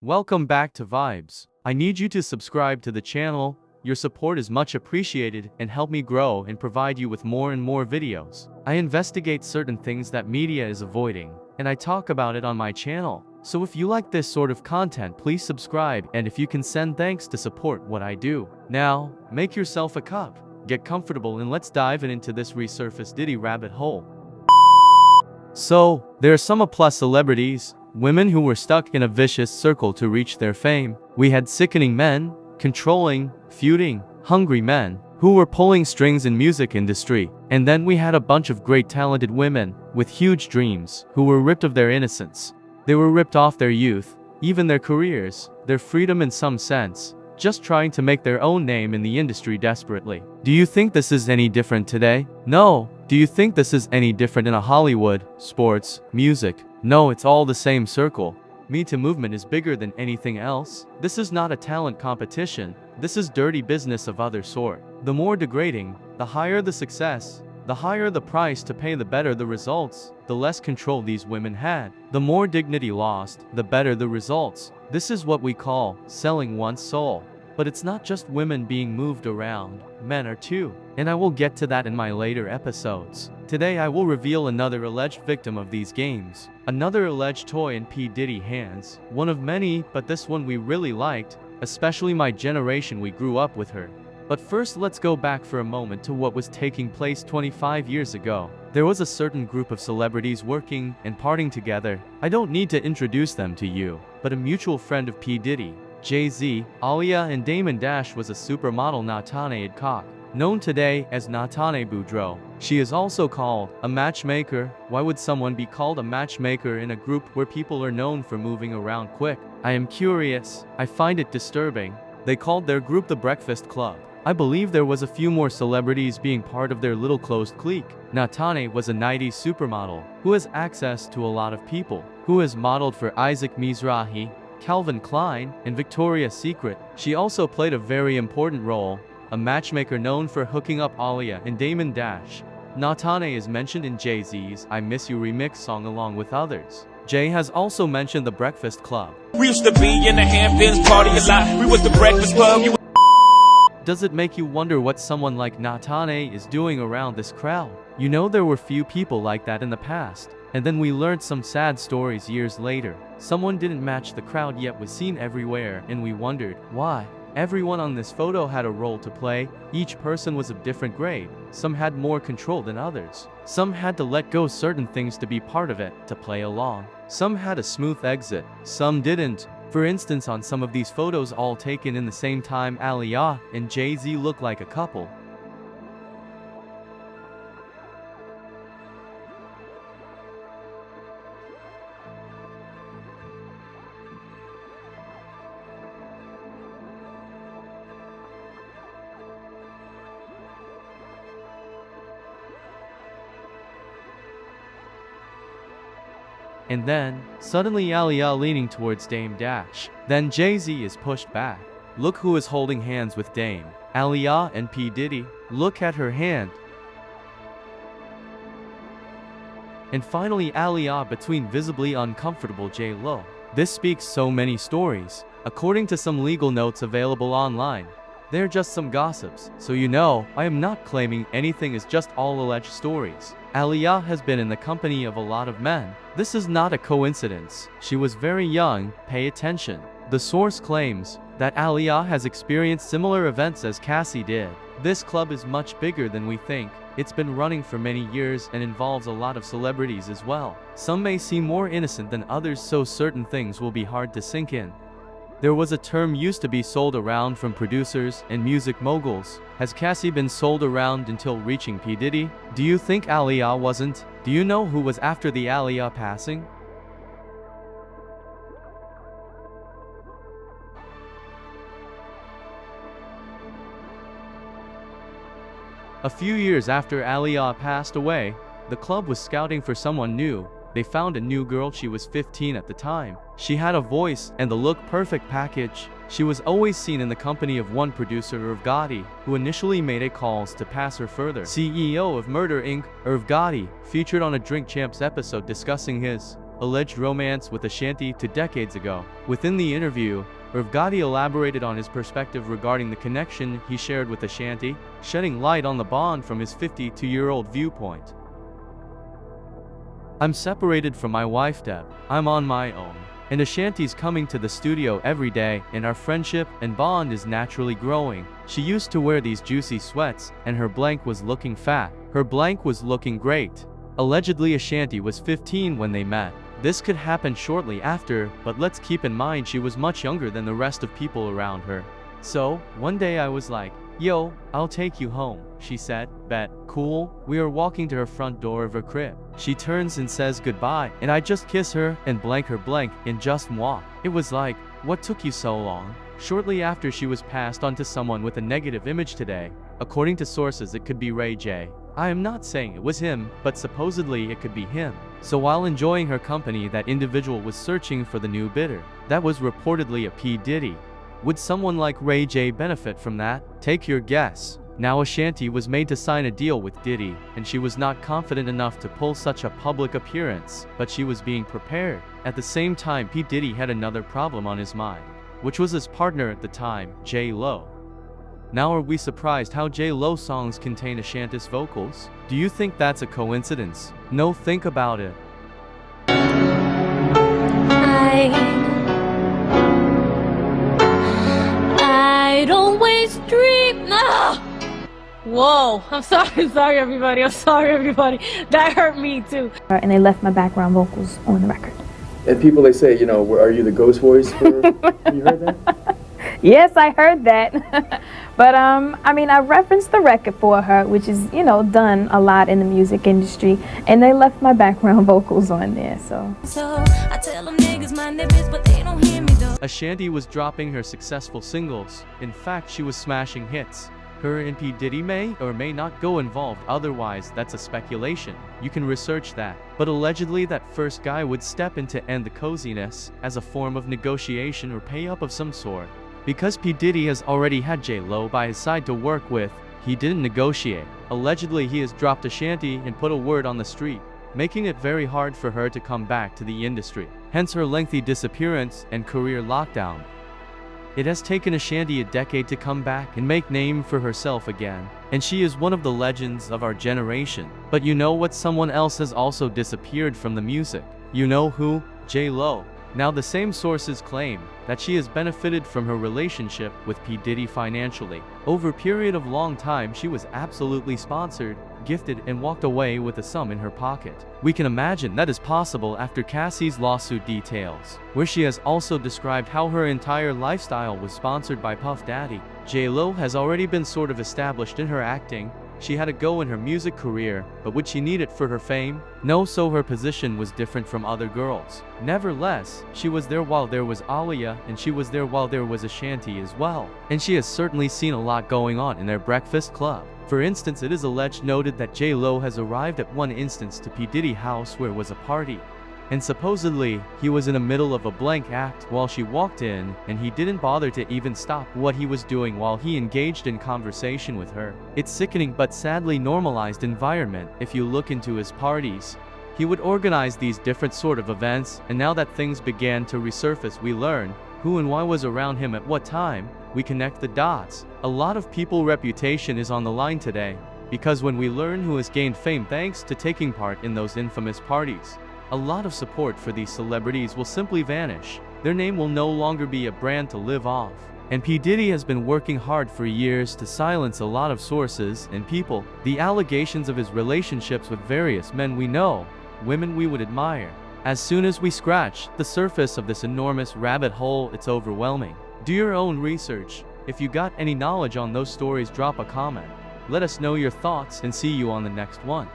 Welcome back to Vibes. I need you to subscribe to the channel. Your support is much appreciated and help me grow and provide you with more and more videos. I investigate certain things that media is avoiding, and I talk about it on my channel. So if you like this sort of content, please subscribe, and if you can send thanks to support what I do. Now, make yourself a cup, get comfortable, and let's dive into this Resurfaced Diddy rabbit hole. So, there are some A+ celebrities, women who were stuck in a vicious circle to reach their fame. We had sickening men, controlling, feuding, hungry men, who were pulling strings in music industry. And then we had a bunch of great talented women, with huge dreams, who were ripped of their innocence. They were ripped off their youth, even their careers, their freedom in some sense, just trying to make their own name in the industry desperately. Do you think this is any different today? No. Do you think this is any different in a Hollywood, sports, music? No, it's all the same circle. Me Too movement is bigger than anything else. This is not a talent competition. This is dirty business of other sort. The more degrading, the higher the success, the higher the price to pay, the better the results, the less control these women had. The more dignity lost, the better the results. This is what we call selling one's soul. But it's not just women being moved around, men are too. And I will get to that in my later episodes. Today I will reveal another alleged victim of these games. Another alleged toy in P. Diddy hands. One of many, but this one we really liked, especially my generation, we grew up with her. But first let's go back for a moment to what was taking place 25 years ago. There was a certain group of celebrities working and partying together. I don't need to introduce them to you, but a mutual friend of P. Diddy, Jay-Z, Aaliyah and Damon Dash was a supermodel Natane Adcock, known today as Natane Boudreaux. She is also called a matchmaker. Why would someone be called a matchmaker in a group where people are known for moving around quick? I am curious. I find it disturbing. They called their group the Breakfast Club. I believe there was a few more celebrities being part of their little closed clique. Natane was a 90s supermodel who has access to a lot of people, who has modeled for Isaac Mizrahi, Calvin Klein, and Victoria's Secret. She also played a very important role, a matchmaker known for hooking up Aaliyah and Damon Dash. Natane is mentioned in Jay-Z's I Miss You remix song along with others. Jay has also mentioned the Breakfast Club. We used to be in the Hamptons, party a lot. We was the Breakfast Club. Does it make you wonder what someone like Natane is doing around this crowd? You know, there were few people like that in the past. And then we learned some sad stories years later. Someone didn't match the crowd yet was seen everywhere, and we wondered why. Everyone on this photo had a role to play. Each person was of different grade. Some had more control than others. Some had to let go certain things to be part of it, to play along. Some had a smooth exit. Some didn't. For instance, on some of these photos all taken in the same time, Aaliyah and Jay-Z look like a couple. And then, suddenly Aaliyah leaning towards Dame Dash. Then Jay-Z is pushed back. Look who is holding hands with Dame. Aaliyah and P. Diddy. Look at her hand. And finally Aaliyah between visibly uncomfortable J-Lo. This speaks so many stories. According to some legal notes available online, they're just some gossips, so you know, I am not claiming anything, is just all alleged stories. Aaliyah has been in the company of a lot of men. This is not a coincidence. She was very young, pay attention. The source claims that Aaliyah has experienced similar events as Cassie did. This club is much bigger than we think. It's been running for many years and involves a lot of celebrities as well. Some may seem more innocent than others, so certain things will be hard to sink in. There was a term used to be sold around from producers and music moguls. Has Cassie been sold around until reaching P. Diddy? Do you think Aaliyah wasn't? Do you know who was after the Aaliyah passing? A few years after Aaliyah passed away, the club was scouting for someone new. They found a new girl. She was 15 at the time. She had a voice and the look perfect package. She was always seen in the company of one producer, Irv Gotti, who initially made calls to pass her further. CEO of Murder Inc., Irv Gotti, featured on a Drink Champs episode discussing his alleged romance with Ashanti 2 decades ago. Within the interview, Gotti elaborated on his perspective regarding the connection he shared with Ashanti, shedding light on the bond from his 52-year-old viewpoint. I'm separated from my wife Deb. I'm on my own. And Ashanti's coming to the studio every day, and our friendship and bond is naturally growing. She used to wear these juicy sweats, and her blank was looking fat. Her blank was looking great. Allegedly, Ashanti was 15 when they met. This could happen shortly after, but let's keep in mind she was much younger than the rest of people around her. So, one day I was like, "Yo, I'll take you home," she said. Bet. Cool. We are walking to her front door of her crib. She turns and says goodbye, and I just kiss her and blank her blank and just moi. It was like, what took you so long? Shortly after, she was passed on to someone with a negative image today. According to sources, it could be Ray J. I am not saying it was him, but supposedly it could be him. So while enjoying her company, that individual was searching for the new bidder. That was reportedly a P. Diddy. Would someone like Ray J benefit from that? Take your guess. Now Ashanti was made to sign a deal with Diddy, and she was not confident enough to pull such a public appearance, but she was being prepared. At the same time, P. Diddy had another problem on his mind, which was his partner at the time, J-Lo. Now are we surprised how J-Lo songs contain Ashanti's vocals? Do you think that's a coincidence? No, think about it. I don't waste dream. No! Whoa, I'm sorry everybody, that hurt me too. And they left my background vocals on the record. And people, they say, you know, are you the ghost voice for, have you heard that? Yes, I heard that. But I mean, I referenced the record for her, which is, you know, done a lot in the music industry, and they left my background vocals on there, so I tell them niggas mind their biz, but they don't hear me though. Ashanti was dropping her successful singles. In fact, she was smashing hits. Her and P. Diddy may or may not go involved, otherwise that's a speculation. You can research that. But allegedly that first guy would step in to end the coziness as a form of negotiation or pay up of some sort. Because P. Diddy has already had J-Lo by his side to work with, he didn't negotiate. Allegedly he has dropped Ashanti and put a word on the street, making it very hard for her to come back to the industry. Hence her lengthy disappearance and career lockdown. It has taken Ashanti a decade to come back and make name for herself again, and she is one of the legends of our generation. But you know what? Someone else has also disappeared from the music. You know who? J-Lo. Now the same sources claim that she has benefited from her relationship with P. Diddy financially. Over a period of long time, she was absolutely sponsored, gifted, and walked away with a sum in her pocket. We can imagine that is possible after Cassie's lawsuit details, where she has also described how her entire lifestyle was sponsored by Puff Daddy. J-Lo has already been sort of established in her acting. She had a go in her music career, but would she need it for her fame? No, so her position was different from other girls. Nevertheless, she was there while there was Aaliyah, and she was there while there was Ashanti as well. And she has certainly seen a lot going on in their breakfast club. For instance, it is alleged noted that J-Lo has arrived at one instance to P. Diddy house where was a party. And supposedly, he was in the middle of a blank act while she walked in, and he didn't bother to even stop what he was doing while he engaged in conversation with her. It's sickening but sadly normalized environment if you look into his parties. He would organize these different sort of events, and now that things began to resurface, we learn who and why was around him at what time. We connect the dots. A lot of people's reputation is on the line today, because when we learn who has gained fame thanks to taking part in those infamous parties, a lot of support for these celebrities will simply vanish. Their name will no longer be a brand to live off. And P. Diddy has been working hard for years to silence a lot of sources and people. The allegations of his relationships with various men we know, women we would admire. As soon as we scratch the surface of this enormous rabbit hole, it's overwhelming. Do your own research. If you got any knowledge on those stories, drop a comment. Let us know your thoughts and see you on the next one.